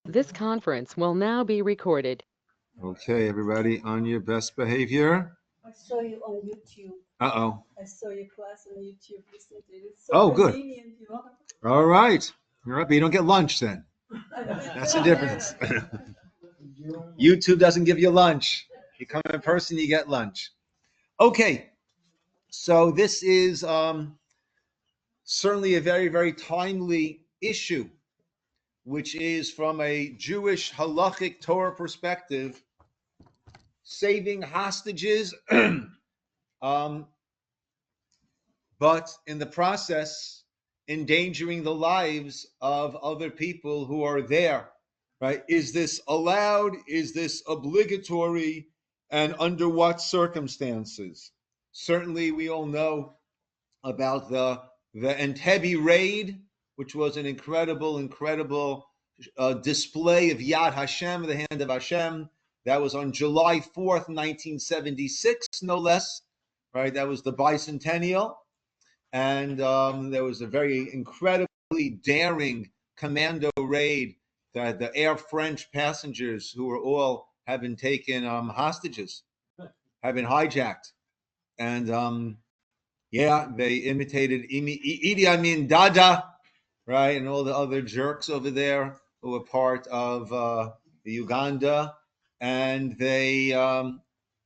This conference will now be recorded. Okay, everybody on your best behavior. I saw you on YouTube. Uh-oh. I saw your class on YouTube recently. It's Oh, so good. convenient, you know. All right. All right, but you don't get lunch then. That's the difference. YouTube doesn't give you lunch. You come in person, you get lunch. Okay, so this is certainly a very, very timely issue, which is from a Jewish halachic Torah perspective, saving hostages, but in the process, endangering the lives of other people who are there, right? Is this allowed? Is this obligatory? And under what circumstances? Certainly, we all know about the Entebbe raid, which was an incredible display of Yad Hashem, the hand of Hashem. That was on July 4th, 1976, no less, right? That was the bicentennial. And there was a very incredibly daring commando raid that the Air French passengers who were all have been taken hostages, have been hijacked. And yeah, they imitated Idi Amin Dada, right, and all the other jerks over there who were part of the Uganda. And they,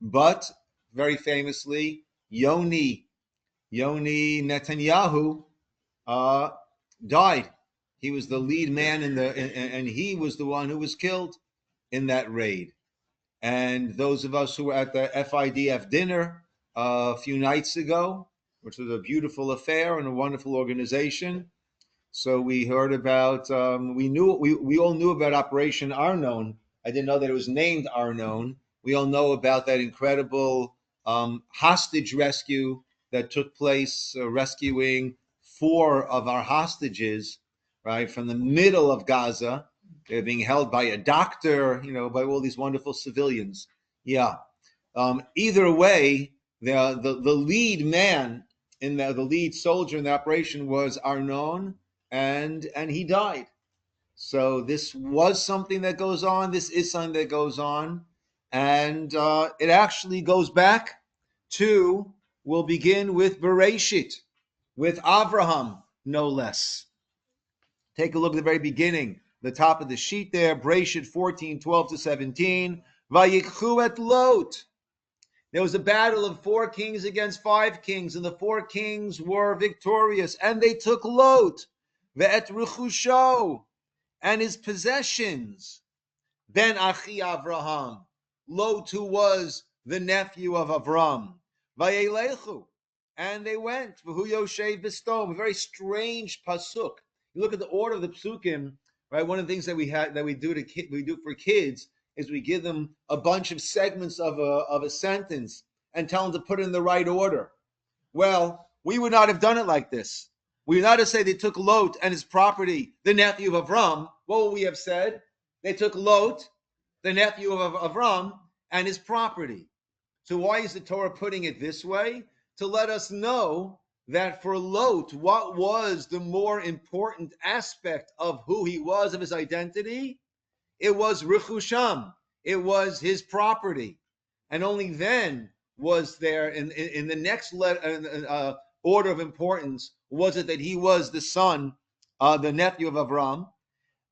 but very famously, Yoni Netanyahu died. He was the lead man and he was the one who was killed in that raid. And those of us who were at the FIDF dinner a few nights ago, which was a beautiful affair and a wonderful organization. So we heard about, we all knew about Operation Arnon. I didn't know that it was named Arnon. We all know about that incredible hostage rescue that took place, rescuing 4 of our hostages, right, from the middle of Gaza. They're being held by a doctor, by all these wonderful civilians. Yeah. Either way, the lead man the lead soldier in the operation was Arnon, and he died. So this was something that goes on. This is something that goes on, and it actually goes back to. We'll begin with Bereshit, with Avraham, no less. Take a look at the very beginning, the top of the sheet there, Bereshit 14:12-17. Vayikhu et Lot. There was a battle of 4 kings against 5 kings, and the 4 kings were victorious, and they took Lot, ve'et ruchusho, and his possessions. Ben Achi Avraham, Lot, who was the nephew of Avram, vayelechu, and they went. V'hu yoshev b'stom, a very strange pasuk. You look at the order of the psukim, right? One of the things that we do for kids is we give them a bunch of segments of a sentence and tell them to put it in the right order. Well, we would not have done it like this. We would not have said they took Lot and his property, the nephew of Avram. What would we have said? They took Lot, the nephew of Avram, and his property. So why is the Torah putting it this way? To let us know that for Lot, what was the more important aspect of who he was, of his identity? It was Rechusham. It was his property. And only then was there, in the next order of importance, was it that he was the son, the nephew of Avram.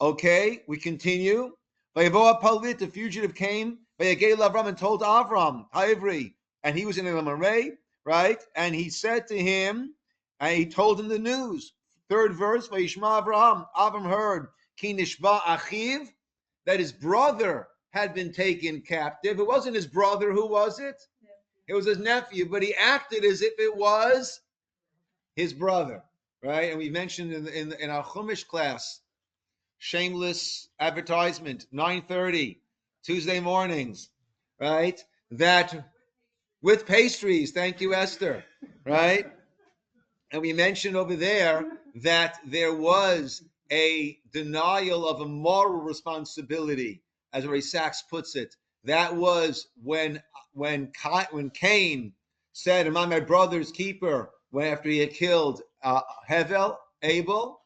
Okay, we continue. Vayavoa Palit, the fugitive came, Vayagel Avram, and told Avram, Ha'ivri, and he was in Elamare, right? And he said to him, and he told him the news. 3rd verse, Vayishma Avraham. Avram heard, Ki nishba achiv, that his brother had been taken captive. It wasn't his brother. Who was it? It was his nephew, but he acted as if it was his brother, right? And we mentioned in our Chumash class, shameless advertisement, 9:30, Tuesday mornings, right? That with pastries, thank you, Esther, right? And we mentioned over there that there was a denial of a moral responsibility, as Ray Sachs puts it. That was when Cain said, "Am I my brother's keeper?" When after he had killed Abel,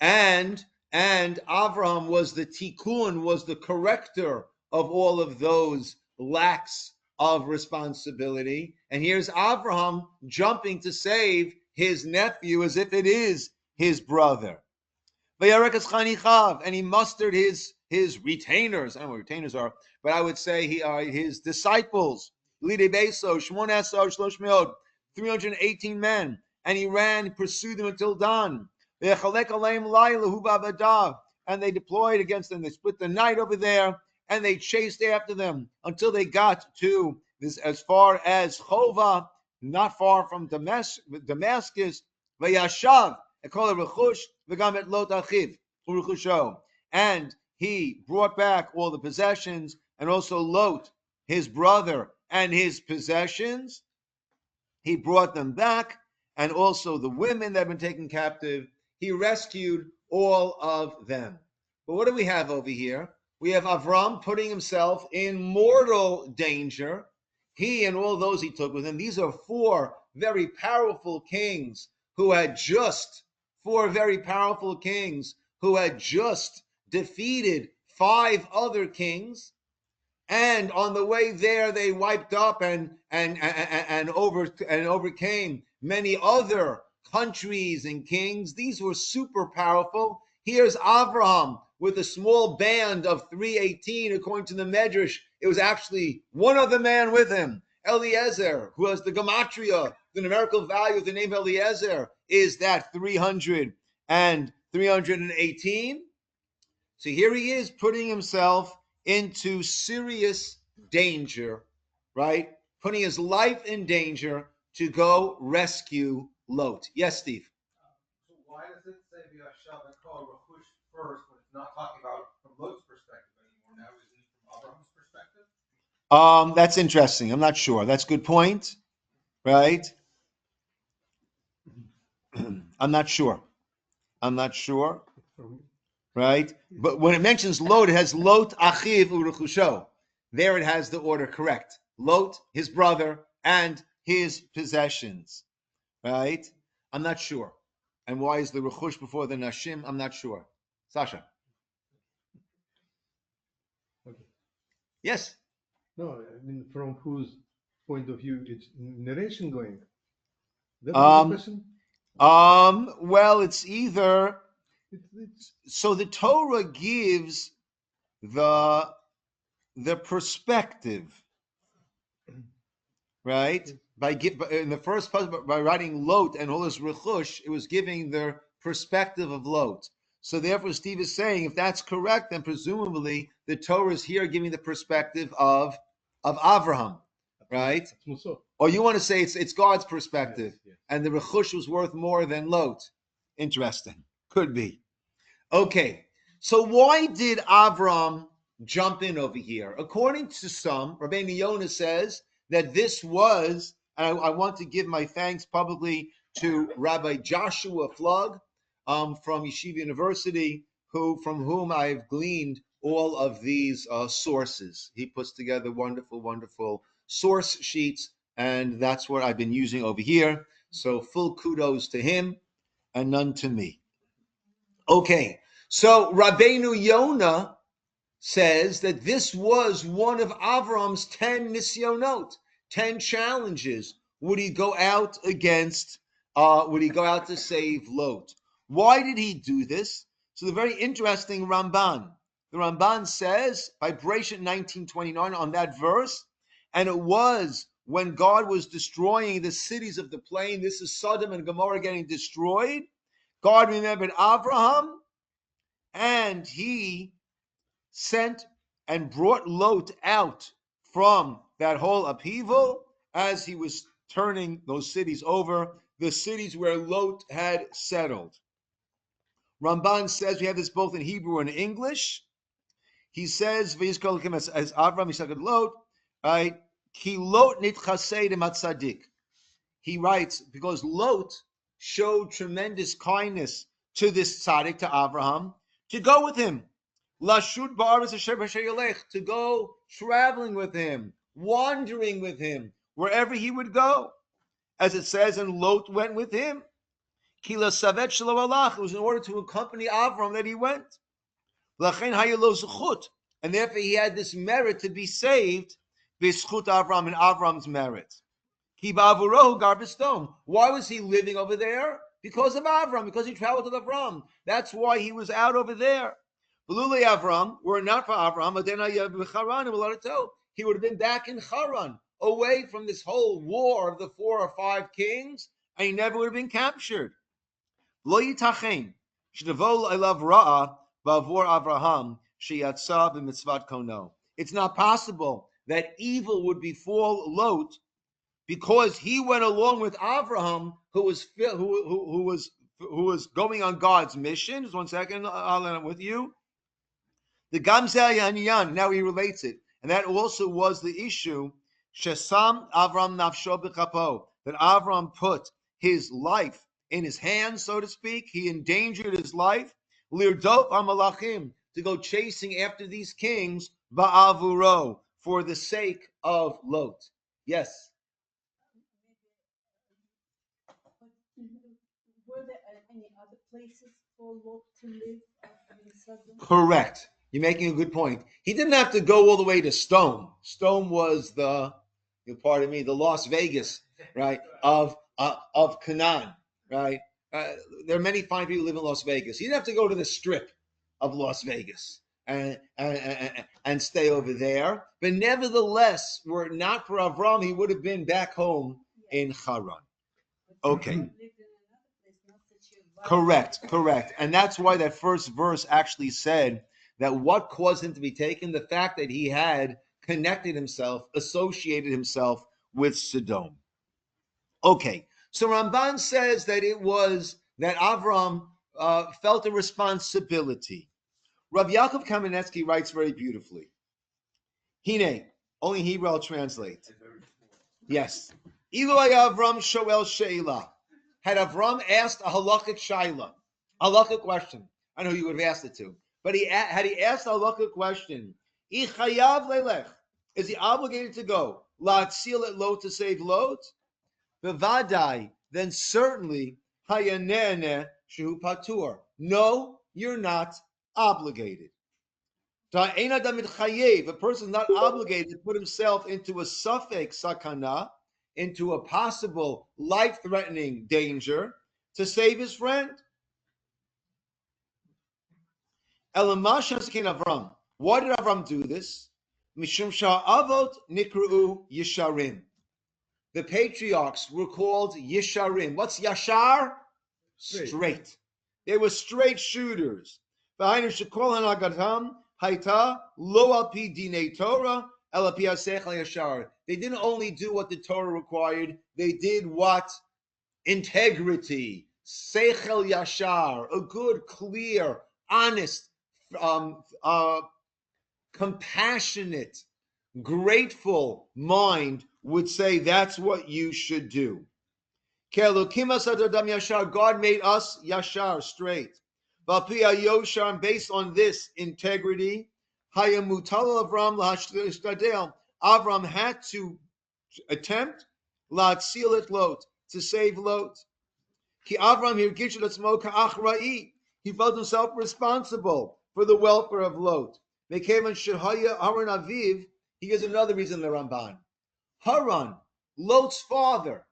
and and Avraham was the tikkun, was the corrector of all of those lacks of responsibility. And here's Avraham jumping to save his nephew as if it is his brother. And he mustered his retainers. I don't know what retainers are, but I would say his disciples. 318 men. And he ran, pursued them until dawn. And they deployed against them. They split the night over there, and they chased after them until they got to this, as far as Chova, not far from Damascus. Vayashav, and he brought back all the possessions, and also Lot, his brother, and his possessions. He brought them back, and also the women that had been taken captive. He rescued all of them. But what do we have over here? We have Avram putting himself in mortal danger. He and all those he took with him. These are four very powerful kings who had just defeated 5 other kings. And on the way there, they wiped up and overcame many other countries and kings. These were super powerful. Here's Avraham with a small band of 318, according to the Medrash. It was actually one other man with him, Eliezer, who has the gematria, the numerical value of the name Eliezer is that 300 and 318. So here he is putting himself into serious danger, right? Putting his life in danger to go rescue Lot. Yes, Steve? So why does it say V'yashav and call Rachush first when it's not talking about from Lot's perspective anymore? Now is it from Abraham's perspective? That's interesting. I'm not sure. That's a good point, right? I'm not sure, right? But when it mentions Lot, it has Lot achiv u'rechusho. There it has the order correct. Lot, his brother, and his possessions, right? I'm not sure. And why is the rechush before the nashim? I'm not sure. Sasha? Okay. Yes? No, I mean, from whose point of view it's narration going? That Um, was the question? Well, it's either... It's So the Torah gives the perspective, right? In the first part, by writing Lot and all his rechush, it was giving the perspective of Lot. So therefore, Steve is saying, if that's correct, then presumably the Torah is here giving the perspective of Avraham, right? Musaf. Or you want to say it's God's perspective, Yes. and the rechush was worth more than Lot. Interesting. Could be. Okay, so why did Avram jump in over here? According to some, Rabbi Yonah says that this was, and I want to give my thanks publicly to Rabbi Joshua Flug from Yeshiva University, from whom I've gleaned all of these sources. He puts together wonderful, wonderful source sheets, and that's what I've been using over here. So full kudos to him and none to me. Okay, so Rabbeinu Yonah says that this was one of Avram's 10 nisyonot, 10 challenges. Would he go out to save Lot? Why did he do this? So the very interesting Ramban. The Ramban says, by Bereshit 19:29 on that verse, and it was when God was destroying the cities of the plain, this is Sodom and Gomorrah getting destroyed, God remembered Avraham, and he sent and brought Lot out from that whole upheaval as he was turning those cities over, the cities where Lot had settled. Ramban says, we have this both in Hebrew and English. He says, as Avram Yisrael Lot, right? Ki Lot nitchased matzadik. He writes, because Lot showed tremendous kindness to this tzaddik, to Abraham, to go with him. Lashud ba'aretz asher yelech, to go traveling with him, wandering with him, wherever he would go. As it says, and Lot went with him. Kila savet shelo alach. It was in order to accompany Avram that he went. Lachen hayelo zechut, and therefore he had this merit to be saved. B'zchut Avram, and Avram's merit. Ki ba'avurohu gar b'stom. Why was he living over there? Because of Avram, because he traveled with Avram. That's why he was out over there. V'lulei Avram, were it not for Avram, he would have been back in Haran, away from this whole war of the 4 or 5 kings, and he never would have been captured. Lo yitachen shnevol elav ra'a ba'avor Avraham sheyatsa b'mitzvat kono. It's not possible that evil would befall Lot because he went along with Avraham, who was going on God's mission. Just 1 second, I'll end with you. The Gamzeh Yanyan, now he relates it, and that also was the issue. Shesam Avram nafsho b'chapo, that Avram put his life in his hands, so to speak. He endangered his life. Lirdof hamalachim, to go chasing after these kings, ba'avuro, for the sake of Lot. Yes. Were there any other places for Lot to live in Sodom? Correct. You're making a good point. He didn't have to go all the way to Stone. Stone was the Las Vegas, right, of Canaan, right? There are many fine people who live in Las Vegas. He didn't have to go to the Strip of Las Vegas and stay over there. But nevertheless, were it not for Avram, he would have been back home in Haran. Okay. Correct. And that's why that first verse actually said that what caused him to be taken? The fact that he had connected himself, associated himself with Sodom. Okay, so Ramban says that it was that Avram felt a responsibility. Rabbi Yaakov Kamenetsky writes very beautifully. Hine, only Hebrew I'll translate. Yes. Iloi Avram shoel sheila. Had Avram asked a halakhic shaila, a halakhic question, I know you would have asked it to, but had he asked a halakhic question, Ichayav lelech, is he obligated to go? La'atzil et Lot, to save Lot? Bevadai, then certainly hayanene shehu patur. No, you're not obligated. A person is not obligated to put himself into a safek sakana, into a possible life-threatening danger, to save his friend. Avram. Why did Avram do this? Mishum sha'avot nikru yisharim. The patriarchs were called yisharim. What's yashar? Straight. They were straight shooters. They didn't only do what the Torah required, they did what? Integrity, seichel yashar, a good, clear, honest, compassionate, grateful mind would say that's what you should do. God made us yashar, straight. Based on this integrity, Avram had to attempt to save Lot. He felt himself responsible for the welfare of Lot. He gives another reason, the Ramban. Haran, Lot's father,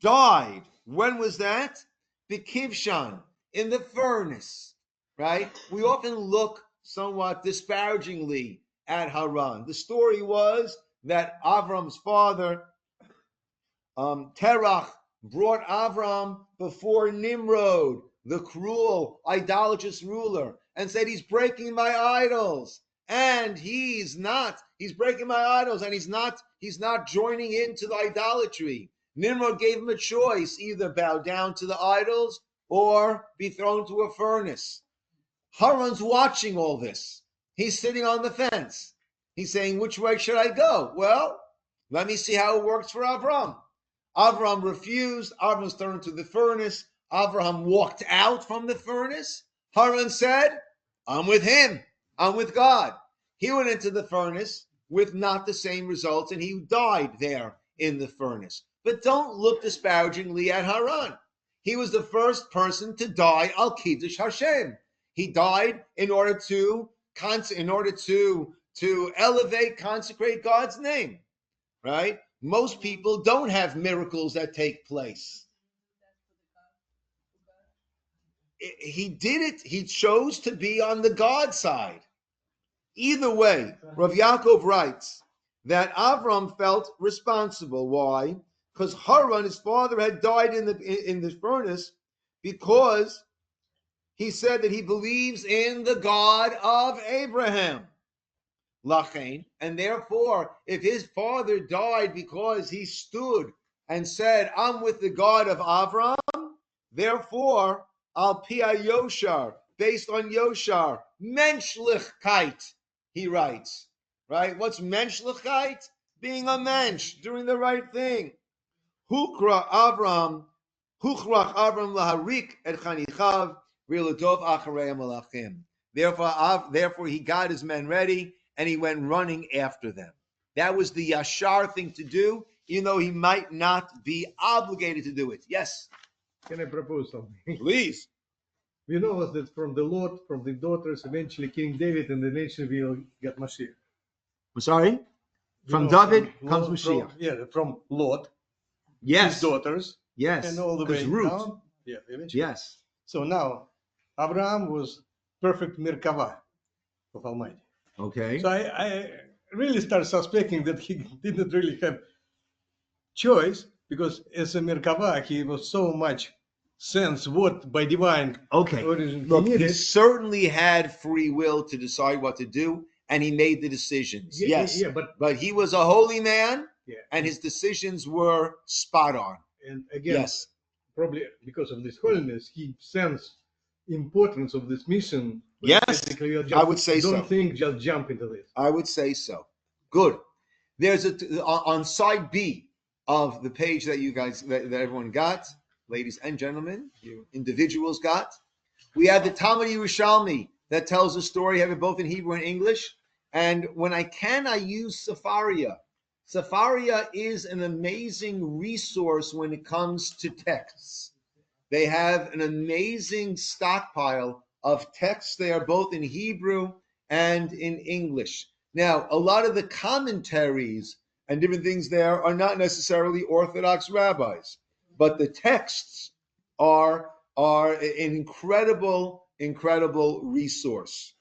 died. When was that? B'kivshan, in the furnace, right? We often look somewhat disparagingly at Haran. The story was that Avram's father, Terach, brought Avram before Nimrod, the cruel, idolatrous ruler, and said, he's breaking my idols. And he's breaking my idols, and he's not joining into the idolatry. Nimrod gave him a choice, either bow down to the idols or be thrown to a furnace. Haran's watching all this. He's sitting on the fence. He's saying, which way should I go? Well, let me see how it works for Avram. Avram refused. Avram's thrown into the furnace. Avram walked out from the furnace. Haran said, I'm with him. I'm with God. He went into the furnace with not the same results, and he died there in the furnace. But don't look disparagingly at Haran. he was the first person to die al Kiddush Hashem. He died in order to elevate, consecrate God's name, right? Most people don't have miracles that take place. He did it. He chose to be on the God side. Either way, Rav Yaakov writes that Avram felt responsible. Why? Because Haran, his father, had died in the furnace because he said that he believes in the God of Abraham. Lachain, and therefore, if his father died because he stood and said, "I'm with the God of Avram," therefore, al pia Yoshar, based on Yoshar, menschlichkeit, he writes. Right? What's menschlichkeit? Being a mensch, doing the right thing. Hukrach Avram laharik et chanichav v'ladov acharei malachim. Therefore, he got his men ready and he went running after them. That was the yashar thing to do, even though he might not be obligated to do it. Yes. Can I propose something? Please. We know that from the Lord, from the daughters, eventually King David and the nation will get Mashiach. I'm sorry? From David comes Mashiach. From Lot. Yes. His daughters. Yes. And all the way Ruth. down. Yeah, eventually. Yes. So now, Abraham was perfect Merkava of Almighty. Okay. So I really start suspecting that he didn't really have choice, because as a Merkava, he was so much sense what by divine origin Look, he he needed. certainly had free will to decide what to do, and he made the decisions. Yes. Yeah, but he was a holy man, yeah. and his decisions were spot on. And again, Yes. probably because of this holiness, he sensed importance of this mission. Yes, Basically, you I would say so. Don't think, just jump into this. I would say so. Good. There's on side B of the page that you guys, that everyone got, ladies and gentlemen, you individuals got. We have the Talmud Yerushalmi that tells a story. I have it both in Hebrew and English. And when I can, I use Sefaria. Sefaria is an amazing resource when it comes to texts. They have an amazing stockpile of texts. They are both in Hebrew and in English. Now, a lot of the commentaries and different things there are not necessarily Orthodox rabbis, but the texts are an incredible resource.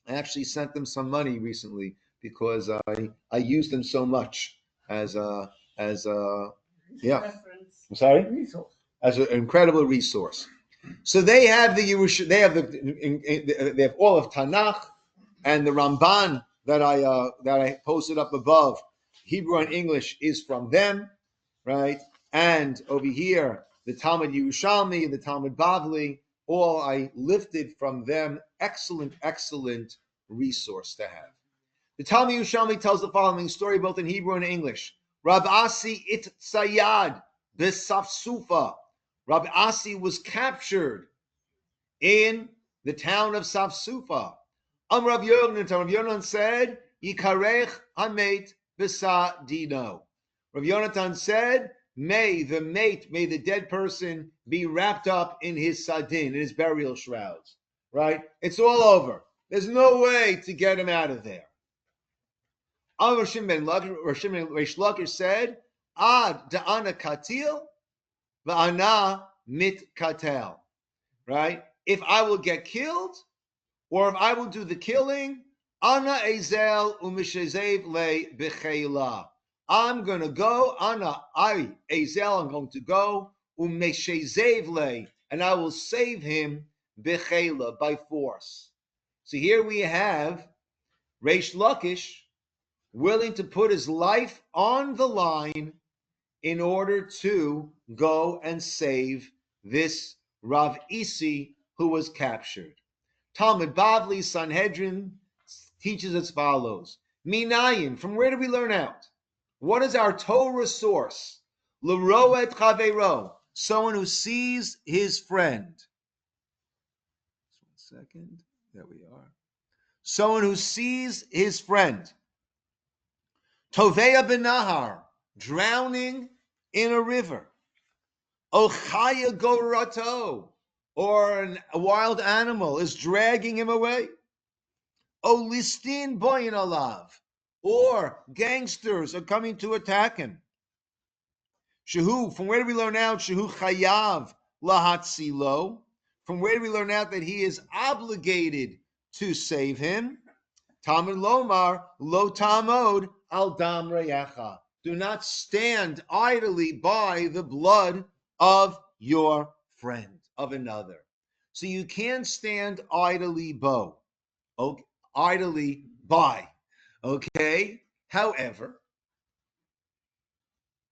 I actually sent them some money recently because I used them so much as a yeah. I'm sorry? Resource. As an incredible resource. So they have they have all of Tanakh and the Ramban that I posted up above. Hebrew and English is from them, right? And over here, the Talmud Yerushalmi and the Talmud Bavli, all I lifted from them. Excellent resource to have. The Talmud Yerushalmi tells the following story both in Hebrew and English. Rab Asi it Sayad Besafsufa. Rabbi Asi was captured in the town of Safsufa. Rav Yonanan said, Yikarech Hamet Besa Dino. Rav Yonatan said, may the dead person be wrapped up in his sadin, in his burial shrouds. Right? It's all over. There's no way to get him out of there. Reish Lakish said, Ad da'ana katil, va'ana mit katel. Right? If I will get killed, or if I will do the killing, ana ezel umishazev le bechela. I'm going to go, I'm going to go, umeshazev le, and I will save him bechela, by force. So here we have Reish Lakish willing to put his life on the line in order to go and save this Rav Isi who was captured. Talmud Bavli Sanhedrin teaches as follows. Minayin, from where do we learn out? What is our Torah source? L'roet chavero, someone who sees his friend. Just 1 second. There we are. Someone who sees his friend. Tovea benahar, drowning in a river. O chaya gorato, or a wild animal is dragging him away. O listin boyin alav, or gangsters are coming to attack him. Shehu, from where do we learn out? Shehu chayav lahatzilo. From where do we learn out that he is obligated to save him? Talmud lomar lo tamod al dam reyacha. Do not stand idly by the blood of your friend, of another. So you can't stand idly idly by. Okay? However,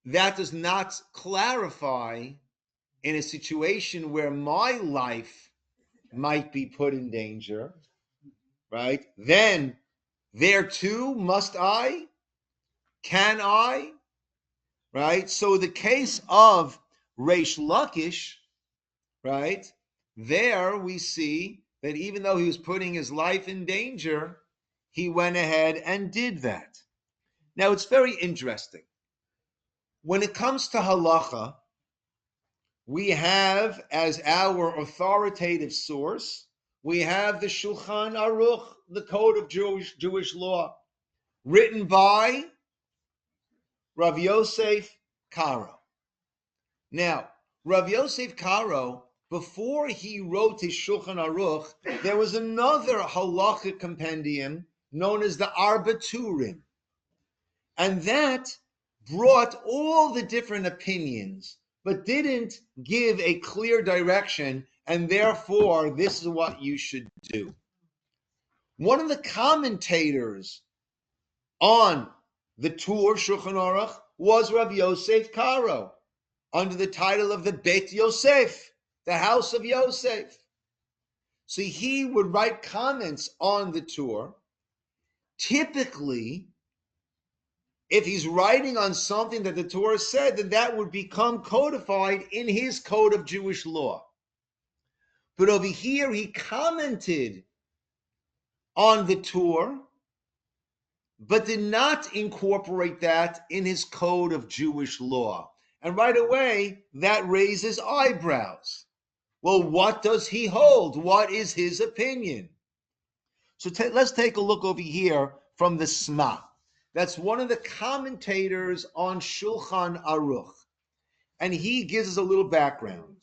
that does not clarify in a situation where my life might be put in danger, right? Then there too must I, can I, right? So the case of Reish Lakish, right? There we see that even though he was putting his life in danger, he went ahead and did that. Now it's very interesting. When it comes to halacha, we have as our authoritative source, we have the Shulchan Aruch, the Code of Jewish Law, written by Rav Yosef Karo. Now, Rav Yosef Karo, before he wrote his Shulchan Aruch, there was another halachic compendium known as the Arba Turim. And that brought all the different opinions, but didn't give a clear direction, and therefore this is what you should do. One of the commentators on the Tur Shulchan Aruch was Rav Yosef Karo, under the title of the Beit Yosef, the house of Yosef. So he would write comments on the Tur. Typically, if he's writing on something that the Torah said, then that would become codified in his code of Jewish law. But over here, he commented on the Torah, but did not incorporate that in his code of Jewish law. And right away, that raises eyebrows. Well, what does he hold? What is his opinion? So let's take a look over here from the Sma. That's one of the commentators on Shulchan Aruch. And he gives us a little background.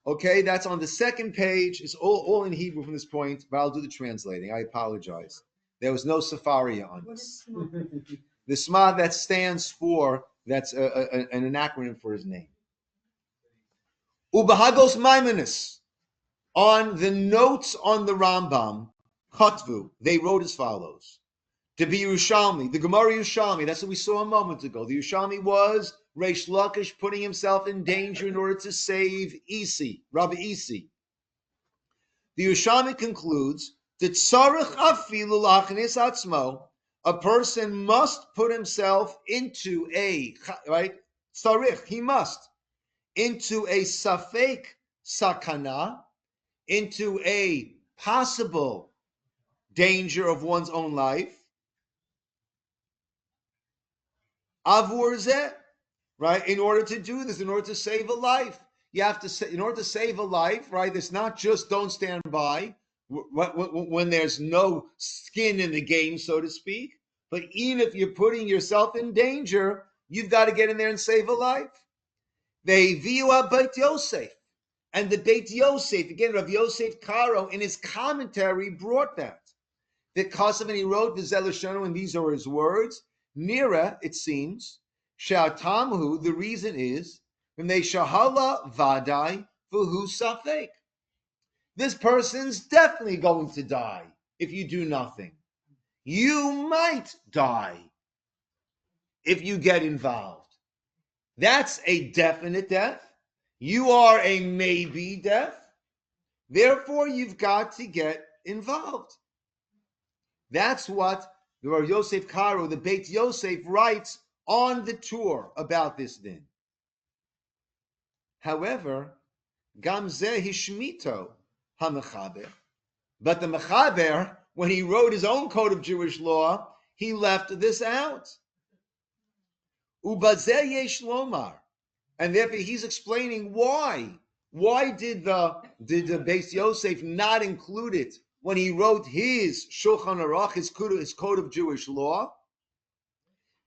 Okay, that's on the second page. It's all in Hebrew from this point, but I'll do the translating. I apologize. There was no Safaria on this. The Sma, that stands for, that's an acronym for his name. Ubahagos Maimonides, on the notes on the Rambam, Kotvu, they wrote as follows. To be Yerushalmi, the Gemara Yerushalmi, that's what we saw a moment ago. The Yerushalmi was Reish Lakish putting himself in danger in order to save Rabbi Isi. The Yerushalmi concludes that tzarich afilu lachnis atzmo, a person must put himself into tzarich, he must, into a safek sakana, into a possible danger of one's own life. Avur zeh, right? In order to do this, in order to save a life, you have to say, in order to save a life, right? It's not just don't stand by when there's no skin in the game, so to speak. But even if you're putting yourself in danger, you've got to get in there and save a life. They view a Beit Yosef, and the Beit Yosef, again, Rav Yosef Karo in his commentary brought that. The Kosev, and he wrote the Zelushono, and these are his words. Nira, it seems, Sha'atamhu, the reason is, when they shahala vadai v'hu safek. This person's definitely going to die if you do nothing. You might die if you get involved. That's a definite death. You are a maybe death. Therefore, you've got to get involved. That's what the Rav Yosef Karo, the Beit Yosef, writes on the Tur about this din. However, Gam zeh hishmito ha-mechaber. But the Mechaber, when he wrote his own code of Jewish law, he left this out. Ubazeh yesh lomar. And therefore he's explaining why. Why did the Beis Yosef not include it when he wrote his Shulchan Aruch, his code of Jewish law?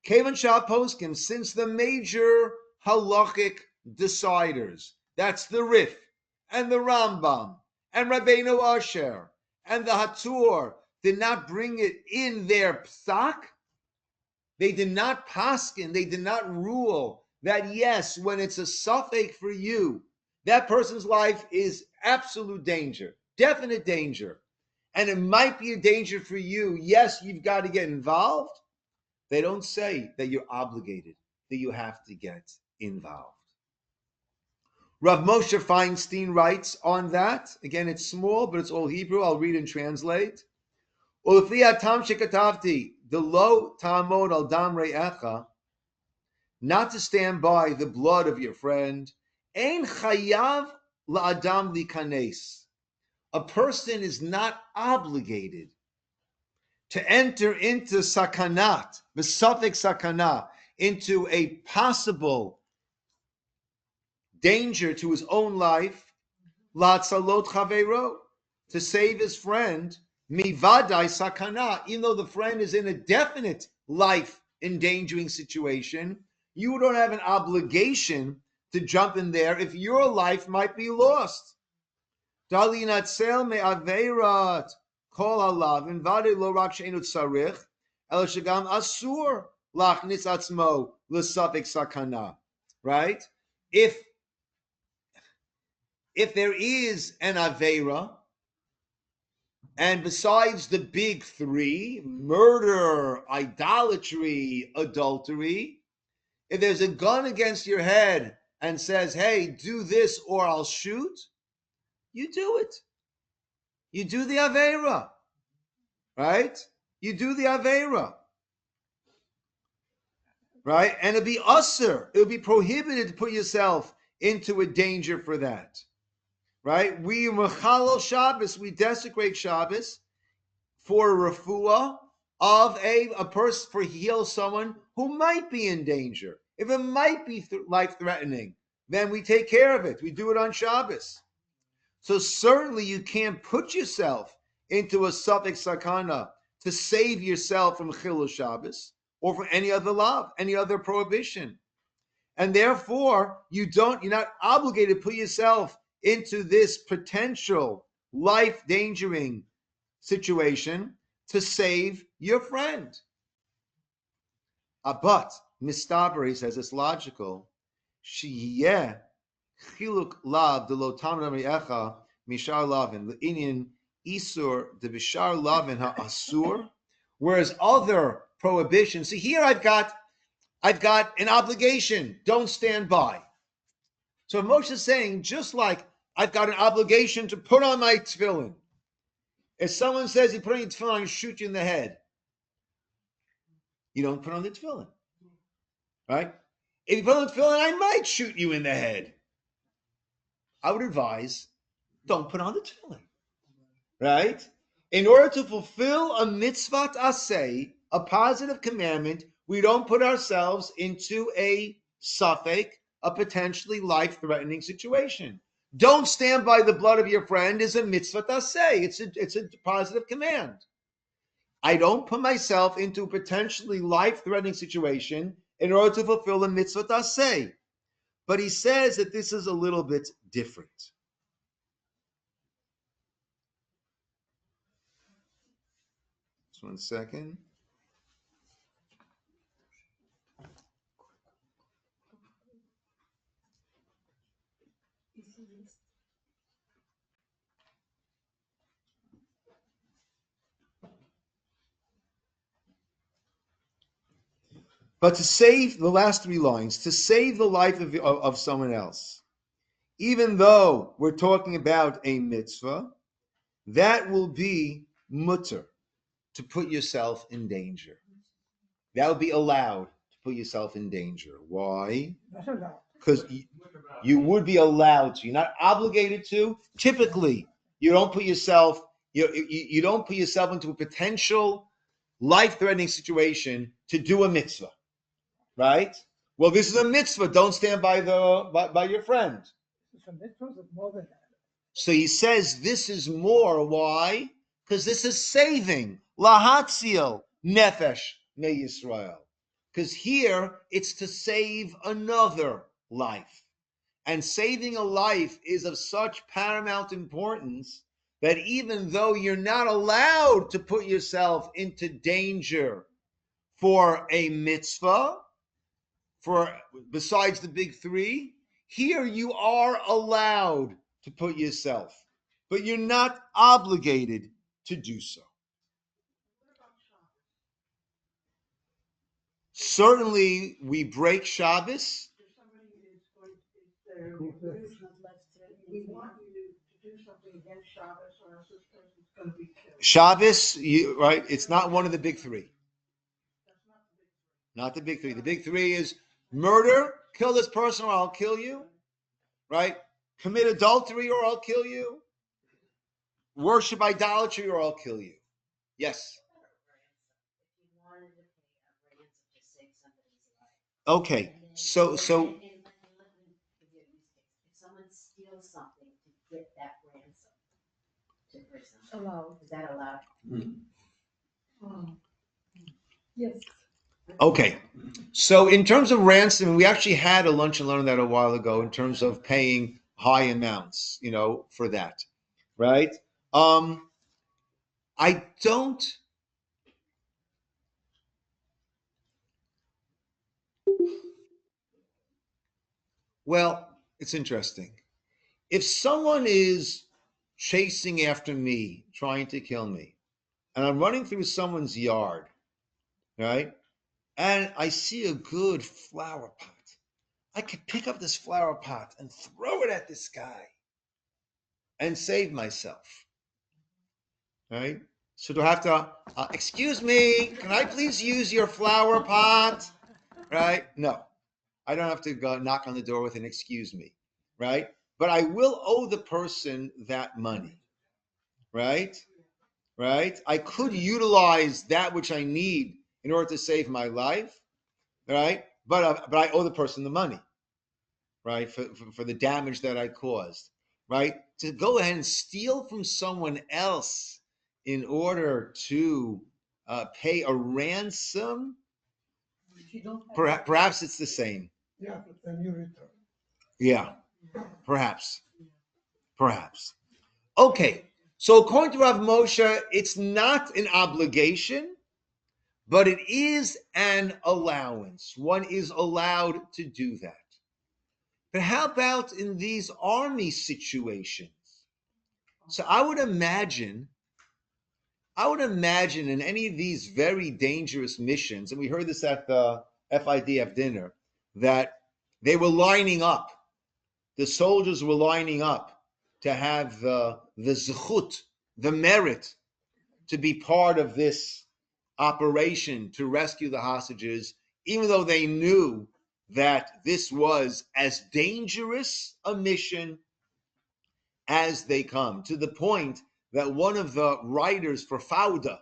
Kevan Shah Poskim, since the major halachic deciders, that's the Rif and the Rambam and Rabbeinu Asher and the Hatur, did not bring it in their psak, they did not paskin, they did not rule that yes, when it's a suffix for you, that person's life is absolute danger, definite danger, and it might be a danger for you. Yes, you've got to get involved. They don't say that you're obligated, that you have to get involved. Rav Moshe Feinstein writes on that. Again, it's small, but it's all Hebrew. I'll read and translate. The lo ta'amod al dam re'echa, not to stand by the blood of your friend. Ein chayav la'adam likanes. A person is not obligated to enter into sakanat, the suffix sakana, into a possible danger to his own life, la'tzalot chaveiro, to save his friend, mivadai sakana, even though the friend is in a definite life endangering situation, you don't have an obligation to jump in there if your life might be lost. Dalinatzel me'aveirat kol alav invade lo rak she'enu tzarich el shegam asur lachnis atzmo l'safek sakana. Right? If there is an aveira, and besides the big three, murder, idolatry, adultery, if there's a gun against your head and says, hey, do this or I'll shoot, you do it. You do the aveira, right? You do the aveira, right? And it'll be usher. It'll be prohibited to put yourself into a danger for that, right? We mechalel Shabbos, we desecrate Shabbos for a refuah of a person, for heal someone who might be in danger. If it might be life-threatening, then we take care of it. We do it on Shabbos. So certainly you can't put yourself into a suffix sakana to save yourself from chilul Shabbos or from any other law, any other prohibition. And therefore, you're not obligated to put yourself into this potential life-endangering situation to save your friend. But Mistaber, he says, it's logical. Shiyeh chiluk lav de lo tamra me'echa mishar lavin le'inyan isur de bishar lavin ha'asur. Whereas other prohibitions, see here I've got an obligation. Don't stand by. So Moshe is saying, just like I've got an obligation to put on my tefillin. If someone says you put on your tefillin, I'm going to shoot you in the head. You don't put on the tefillin, right? If you put on the tefillin, I might shoot you in the head. I would advise, don't put on the tefillin, right? In order to fulfill a mitzvah aseh, a positive commandment, we don't put ourselves into a suffix, a potentially life-threatening situation. Don't stand by the blood of your friend is a mitzvah aseh. It's a positive command. I don't put myself into a potentially life-threatening situation in order to fulfill a mitzvah aseh. But he says that this is a little bit different. Just 1 second. But to save the last 3 lines, to save the life of someone else, even though we're talking about a mitzvah, that will be mutter, to put yourself in danger. That would be allowed to put yourself in danger. Why? Because you would be allowed to. You're not obligated to. Typically, you don't put yourself you don't put yourself into a potential life-threatening situation to do a mitzvah, right? Well, this is a mitzvah. Don't stand by your friend. It's a mitzvah of more than that. So he says this is more. Why? Because this is saving. Lahatzil nefesh me Yisroel. Because here it's to save another life. And saving a life is of such paramount importance that even though you're not allowed to put yourself into danger for a mitzvah, besides the big three, here you are allowed to put yourself, but you're not obligated to do so. Certainly, we break Shabbos. We want you to do something against Shabbos, or else this person's going to be killed. Shabbos, right? It's not one of the big three. Not the big three. The big three is murder, kill this person or I'll kill you, right? Commit adultery or I'll kill you. Worship idolatry or I'll kill you. Yes. Okay. So if someone steals something to get that ransom to prison, Allowed. is that allowed? Yes. okay. So in terms of ransom, we actually had a lunch and learn that a while ago in terms of paying high amounts, for that, right? I don't. Well, it's interesting. If someone is chasing after me, trying to kill me, and I'm running through someone's yard, right? And I see a good flower pot. I could pick up this flower pot and throw it at this guy and save myself, right? So do I have to, excuse me, can I please use your flower pot? Right? No, I don't have to go knock on the door with an excuse me, right? But I will owe the person that money, right? Right? I could utilize that which I need in order to save my life, right? But I owe the person the money, right? For the damage that I caused, right? To go ahead and steal from someone else in order to pay a ransom, perhaps it's the same. Yeah, but then you return. Yeah, perhaps. Okay, so according to Rav Moshe, it's not an obligation, but it is an allowance. One is allowed to do that. But how about in these army situations? So I would imagine in any of these very dangerous missions, and we heard this at the FIDF dinner, that they were lining up. The soldiers were lining up to have the zechut, the merit, to be part of this operation to rescue the hostages, even though they knew that this was as dangerous a mission as they come, to the point that one of the writers for Fauda,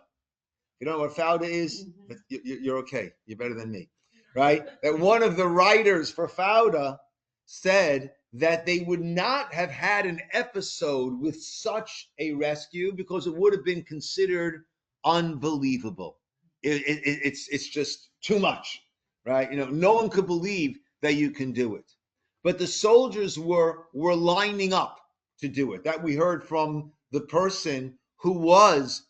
you know what Fauda is? You're okay. You're better than me, right? That one of the writers for Fauda said that they would not have had an episode with such a rescue because it would have been considered unbelievable. It's just too much, right? No one could believe that you can do it. But the soldiers were lining up to do it. That we heard from the person who was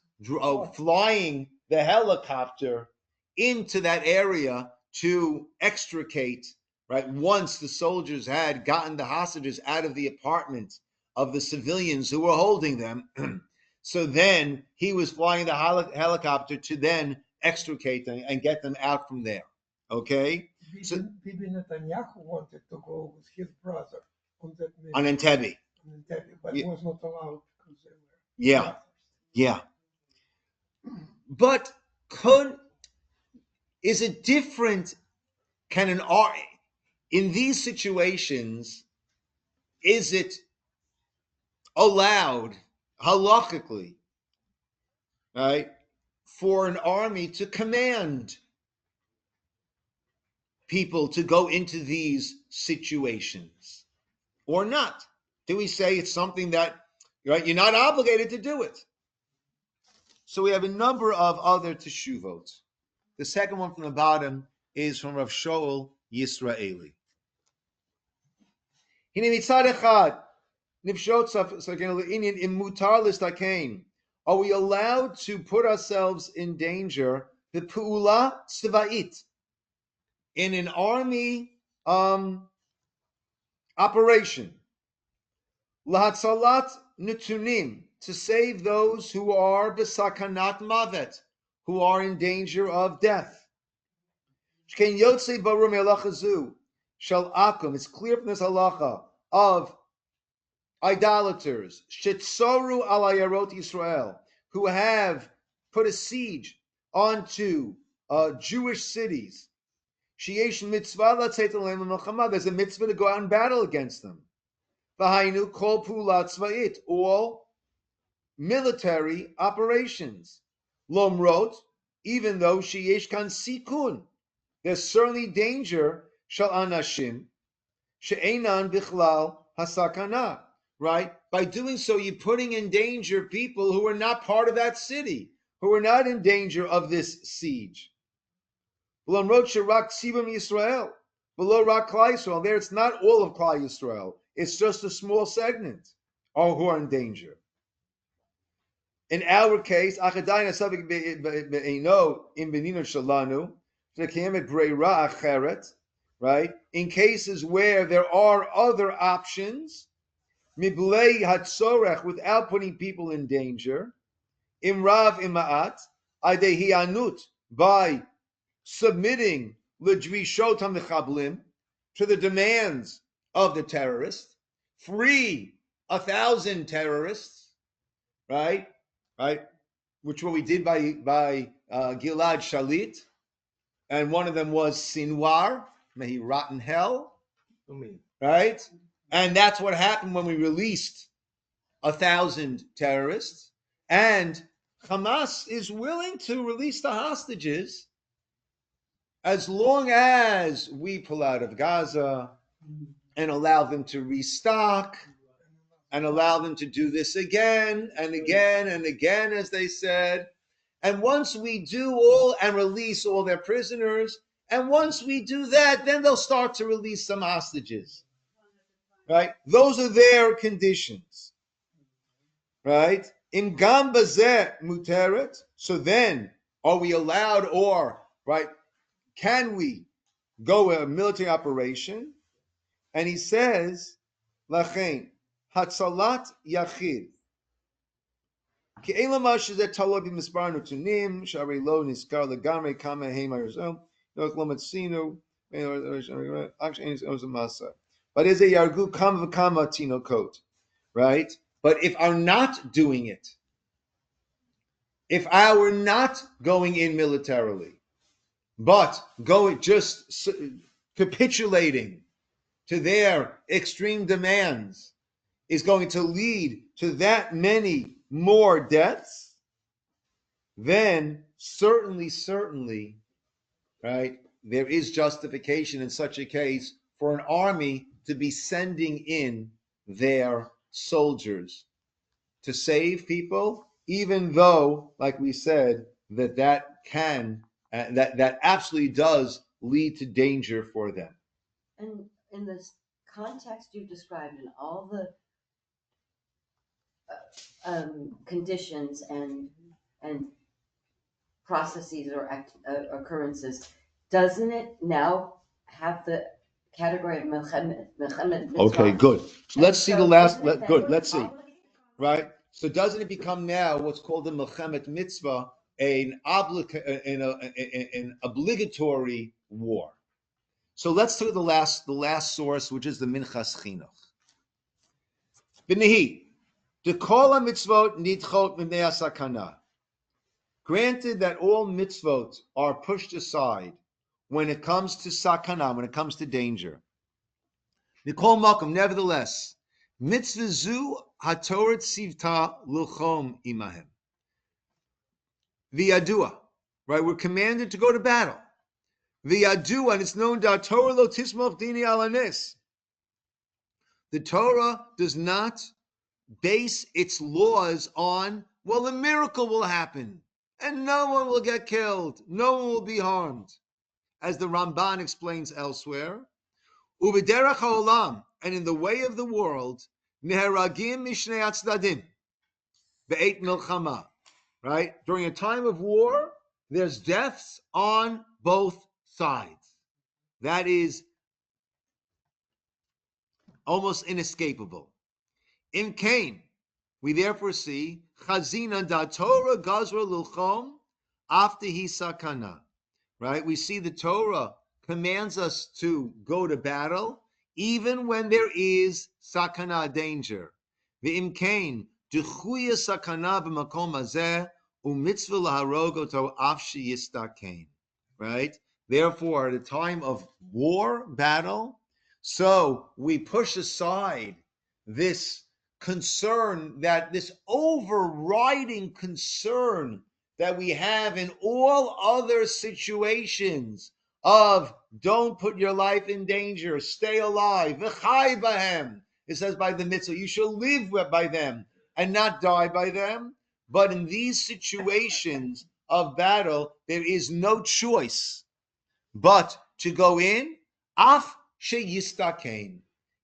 flying the helicopter into that area to extricate, right? Once the soldiers had gotten the hostages out of the apartment of the civilians who were holding them. So then he was flying the helicopter to then extricate them and get them out from there. Okay? So, Bibi Netanyahu wanted to go with his brother on that mission. on Entebbe. But Yeah. was not allowed because they were. Yeah. But is it different? In these situations, is it allowed halachically, right, for an army to command people to go into these situations or not? Do we say it's something that, right, you're not obligated to do it? So we have a number of other teshuvot. The second one from the bottom is from Rav Shaul Yisroeli. Are we allowed to put ourselves in danger? The pu'ula tzva'it, in an army operation. Lahatzalat netunim, to save those who are besakanat mavet, who are in danger of death. Shkein yotzei barum halacha zu shel akum. It's clear from this halacha of idolaters, shetzoru al ayarot Yisroel, who have put a siege onto Jewish cities. Sheyesh mitzvah latzeit aleim l'milchama. There's a mitzvah to go out and battle against them. V'hainu kol pulat tzva'it, all military operations. Lomrot, even though sheyesh kan sikun, there's certainly danger. Shal anashim she'enan bichlal hasakana. Right? By doing so, you're putting in danger people who are not part of that city, who are not in danger of this siege. V'lomrot she'rak tzibam Yisrael, v'lo rak klal Yisrael. There, it's not all of klal Yisrael. It's just a small segment who are in danger. In our case, right? In cases where there are other options, without putting people in danger, imrav imaat, by submitting to the demands of the terrorist, free 1,000 terrorists, right, which what we did by Gilad Shalit, and one of them was Sinwar, may he rot in hell, right, and that's what happened when we released 1,000 terrorists, and Hamas is willing to release the hostages as long as we pull out of Gaza and allow them to restock and allow them to do this again and again and again, as they said. And once we do all and release all their prisoners, and once we do that, then they'll start to release some hostages. Right? Those are their conditions. Right? In Gambazet Muteret, so then are we allowed, or right, can we go a military operation? And he says, Lachein, Hatzalat Yachid. Ki elamash is a talobi misbar nutunim, shari lo niskar legamre kama hema yorzom, no klomat sinu, actually is a masa. But is a yargu kam v'kama tino coat, right? But if I'm not doing it, if I were not going in militarily, but going just capitulating to their extreme demands is going to lead to that many more deaths, then certainly, right, there is justification in such a case for an army to be sending in their soldiers to save people, even though, like we said, that can, that absolutely does lead to danger for them. And in this context you've described, and all the conditions and processes or occurrences, doesn't it now have the category of milchemet mitzvah? Okay, good. So let's see the last. Let's see. Right. So doesn't it become now what's called the milchemet mitzvah, an obligatory war? So let's do the last source, which is the Minchas Chinuch. B'nehi, the kol mitzvot nidchot mimnei hasakana. Granted that all mitzvot are pushed aside when it comes to sakana, when it comes to danger. Mikol makom, nevertheless, mitzvah zu hatorat sivta luchom imahem. V'yadua, right? We're commanded to go to battle. V'yadu, and it's known that Torah lo tismoch dini alanis. The Torah does not base its laws on, well, a miracle will happen and no one will get killed, no one will be harmed. As the Ramban explains elsewhere, U'v'derech ha'olam, and in the way of the world, neheragim mishnei atzdadim, be'et milchama, right? During a time of war, there's deaths on both sides. That is almost inescapable. In Cain, we therefore see chazina da Torah gazra lilchom after he sakana, right? We see the Torah commands us to go to battle even when there is sakana, danger. V'im Cain duchuya sakana b'makom hazeh u'mitzvah laharog oto afshi yistakein, right? Therefore, at a time of war, battle, so we push aside this concern, that this overriding concern that we have in all other situations of don't put your life in danger, stay alive. V'chai bahem. It says by the mitzvah, you shall live by them and not die by them. But in these situations of battle, there is no choice but to go in, af sheyistakein,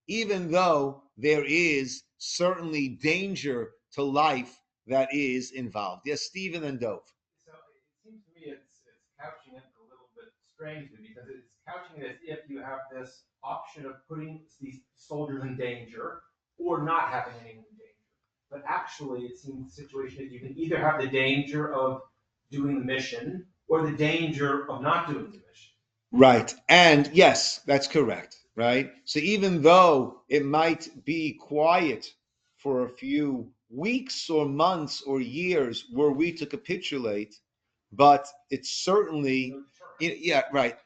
even though there is certainly danger to life that is involved. Yes, Stephen and Dove. So it seems to me it's couching it a little bit strangely, because it's couching it as if you have this option of putting these soldiers in danger or not having anyone in danger. But actually, it seems the situation is you can either have the danger of doing the mission or the danger of not doing the mission. Right. And yes, that's correct. Right. So even though it might be quiet for a few weeks or months or years were we to capitulate, but it's certainly, yeah, right.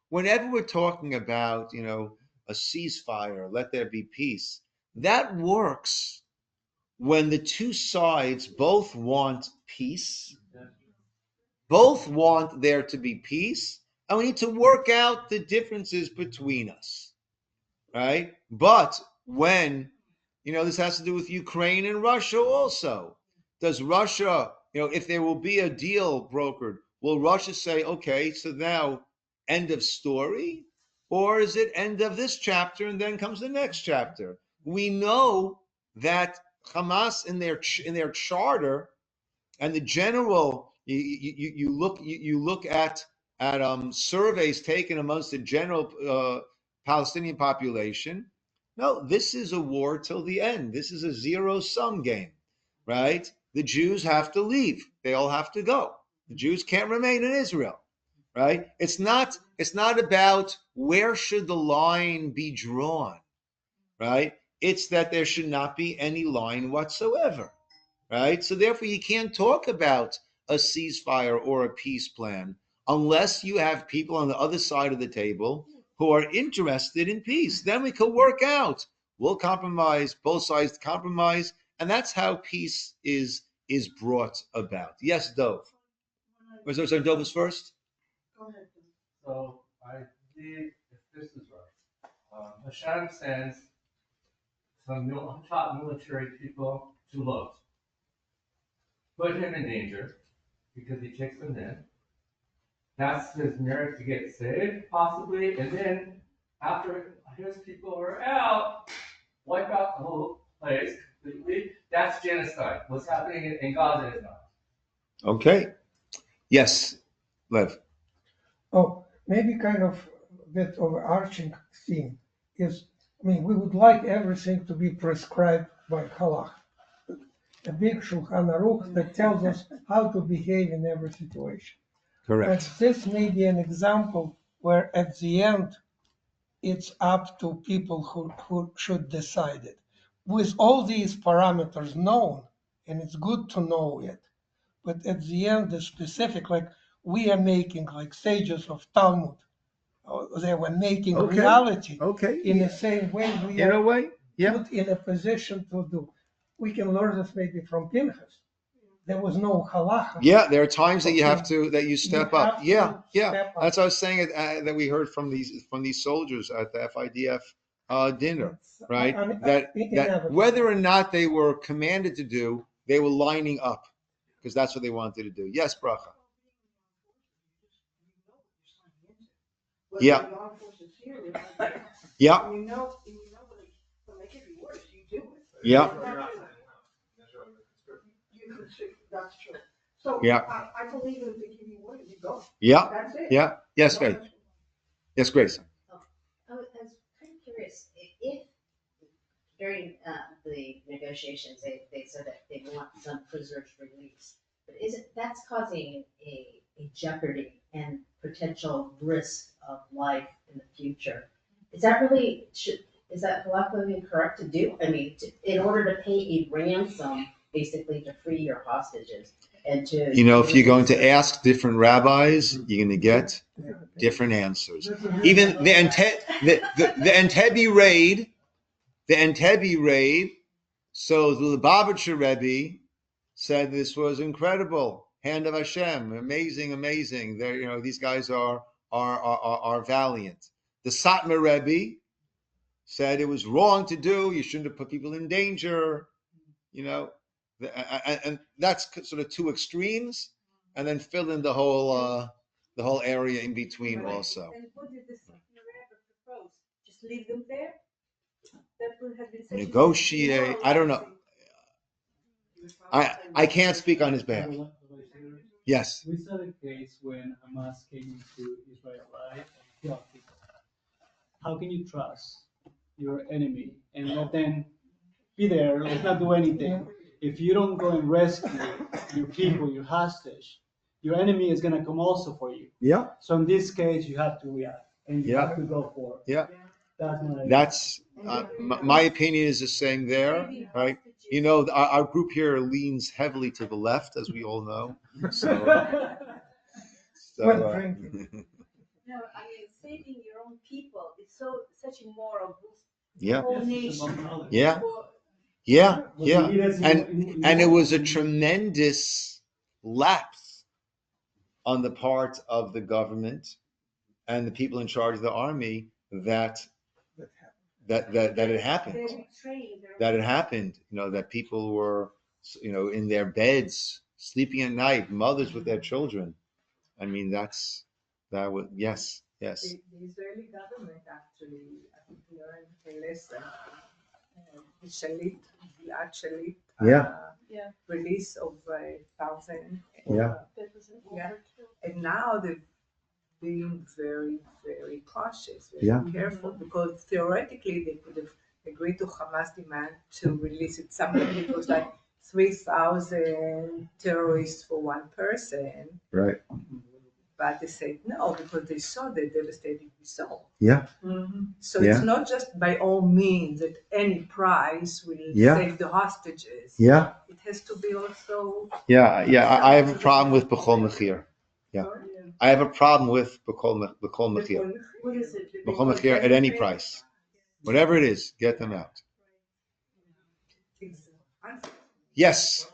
Whenever we're talking about, a ceasefire, let there be peace, that works when the two sides both want peace, both want there to be peace, and we need to work out the differences between us, right? But when, this has to do with Ukraine and Russia also. Does Russia, if there will be a deal brokered, will Russia say, okay, so now end of story? Or is it end of this chapter and then comes the next chapter? We know that Hamas in their charter and the general, you look at surveys taken amongst the general Palestinian population. No, this is a war till the end. This is a zero-sum game, right? The Jews have to leave. They all have to go. The Jews can't remain in Israel, right? It's not about where should the line be drawn, right? It's that there should not be any line whatsoever, right? So therefore, you can't talk about a ceasefire or a peace plan unless you have people on the other side of the table who are interested in peace. Then we can work out. We'll compromise, both sides compromise, and that's how peace is brought about. Yes, Dove. Was there Dove was first? Go ahead. So I believe, if this is right, Hashem sends some top military people to Lot, put him in danger because he takes them in. That's his merit to get saved, possibly, and then after his people are out, wipe out the whole place completely. That's genocide. What's happening in Gaza is not. Okay. Yes, Lev. Oh, maybe kind of that overarching theme is, we would like everything to be prescribed by halach. A big Shulchan Aruch that tells us how to behave in every situation. Correct. But this may be an example where at the end, it's up to people who should decide it. With all these parameters known, and it's good to know it, but at the end, the specific, like we are making like sages of Talmud, they were making reality in the same way we In are a way, yeah. put in a position to do. We can learn this maybe from Pinchas. there was no halacha. Yeah, there are times that you have Okay. to that you step You up. have Yeah, to yeah. step up. That's what I was saying that we heard from these soldiers at the FIDF dinner, right? That Inevitable. whether or not they were commanded to do, they were lining up because that's what they wanted to do. Yes, bracha. Yeah. Yeah. Yeah. That's true. So Yeah. I believe in the give you word, you go. Yeah. That's it. Yeah. Yes, Faith. Yes, Grace. I was kind of curious if during the negotiations they said that they want some prisoners released, but that's causing a jeopardy and potential risk of life in the future? Is that really is that politically correct to do? I mean, in order to pay a ransom, basically to free your hostages and to if you're going to ask different rabbis, you're going to get different answers. Even the Entebbe raid, so the Lubavitcher Rebbe said this was incredible, hand of Hashem, amazing. They're, these guys are valiant. The Satmar Rebbe said it was wrong to do. You shouldn't have put people in danger. And that's sort of two extremes, and then fill in the whole area in between also. And what did the Rabbi propose? Just leave them there? That would have been such Negotiate. I don't know. I can't speak on his behalf. Yes. We saw the case when Hamas came into Israel, right? And killed people. How can you trust your enemy and let them be there, let's not do anything? If you don't go and rescue your people, your hostage, your enemy is going to come also for you. Yeah. So in this case, you have to react and you have to go for it. Yeah. That's my opinion is the same there, right? Our group here leans heavily to the left, as we all know. So, No, I mean, saving your own people is such a moral boost. Yeah. The whole nation. Yeah. And it was a tremendous lapse on the part of the government and the people in charge of the army that it happened. That it happened. That people were, in their beds, sleeping at night, mothers with their children. I mean, that was yes. The Israeli government actually, I think, learned a lesson. The Shalit, Gilad Shalit, release of 1,000. And now they're being very, very cautious, very careful, because theoretically they could have agreed to Hamas demand to release it. Something it was like 3,000 terrorists for one person. Right. But they said no because they saw the devastating result. Yeah. Mm-hmm. So it's not just by all means at any price will save the hostages. Yeah. It has to be also. Yeah. I have a problem with B'chol Mechir. Yeah. I have a problem with B'chol Mechir. What is it? B'chol Mechir at any price. Whatever it is, get them out. Yes.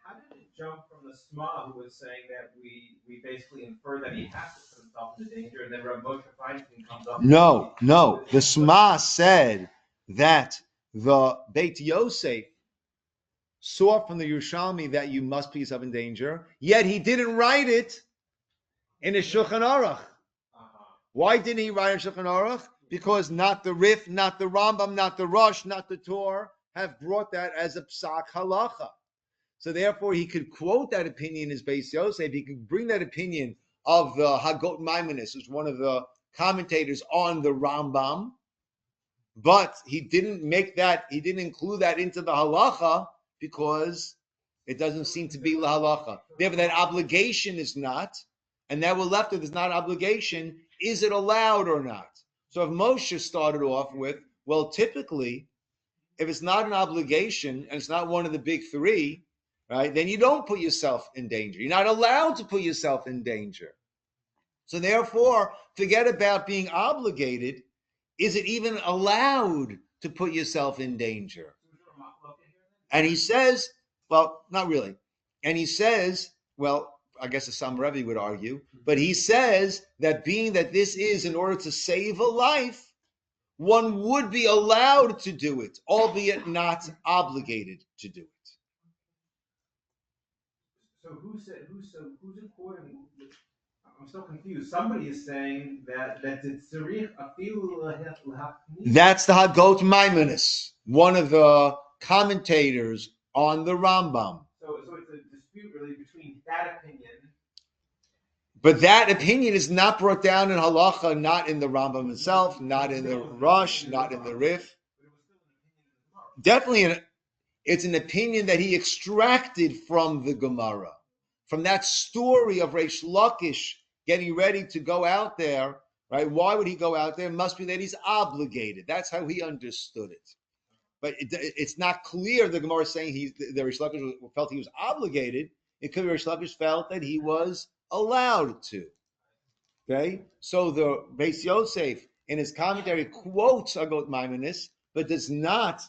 How did it jump from the Sma who was saying that we basically infer that he has to put himself in danger, and then Rav Moshe Feinstein comes up? No. The Sma said that the Beit Yosef saw from the Yerushalmi that you must put yourself in danger, yet he didn't write it in a Shulchan Aruch. Why didn't he write a Shulchan Aruch? Because not the Rif, not the Rambam, not the Rosh, not the Torah have brought that as a psak halacha. So therefore, he could quote that opinion as Beis Yosef. He could bring that opinion of the Hagot Maimonides, who's one of the commentators on the Rambam, but he didn't include that into the halacha because it doesn't seem to be la halacha. Therefore, that obligation is not, and now we're left with is not obligation. Is it allowed or not? So if Moshe started off with, well, typically, if it's not an obligation and it's not one of the big three, right, then you don't put yourself in danger. You're not allowed to put yourself in danger. So therefore, forget about being obligated. Is it even allowed to put yourself in danger? And he says, Well, not really. And he says, well, I guess the Sam Rebbe would argue, but he says that being that this is in order to save a life, one would be allowed to do it, albeit not obligated to do it. So who's according? I'm still confused. Somebody is saying that the tzarich afilu lahachnis. That's the Hagot Maimonides, one of the commentators on the Rambam. So it's a dispute really between that opinion. But that opinion is not brought down in halacha, not in the Rambam itself, not in the Rosh, not in the Rif. Definitely, it's an opinion that he extracted from the Gemara, from that story of Reish Lakish getting ready to go out there. Right? Why would he go out there? It must be that he's obligated. That's how he understood it. But it's not clear the Gemara is saying the Reish Lakish felt he was obligated. It could be Reish Lakish felt that he was allowed to. Okay, so the Beis Yosef in his commentary quotes Agot Maimonides, but does not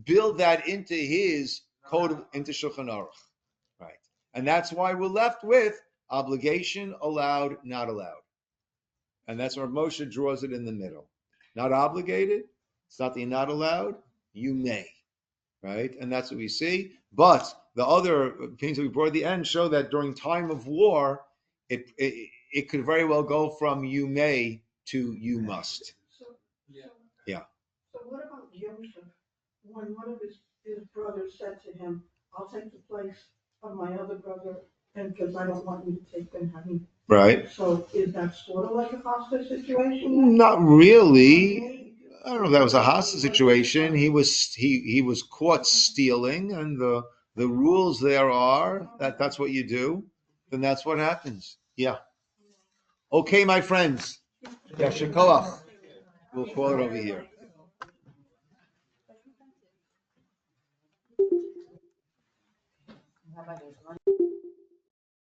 build that into his code into Shulchan Aruch, right? And that's why we're left with obligation, allowed, not allowed, and that's where Moshe draws it in the middle. Not obligated, it's not that you're not allowed. You may, right? And that's what we see. But the other things that we brought at the end show that during time of war, it could very well go from you may to you must. Yeah. So what about Joseph? When one of his brothers said to him, I'll take the place of my other brother, and because I don't want you to take Benjamin. Right. So is that sort of like a hostage situation? Not really. I don't know if that was a hostage situation. He was caught stealing, and the rules there are that's what you do. Then that's what happens. Yeah. Okay, my friends. Yasher koach. We'll call it over here.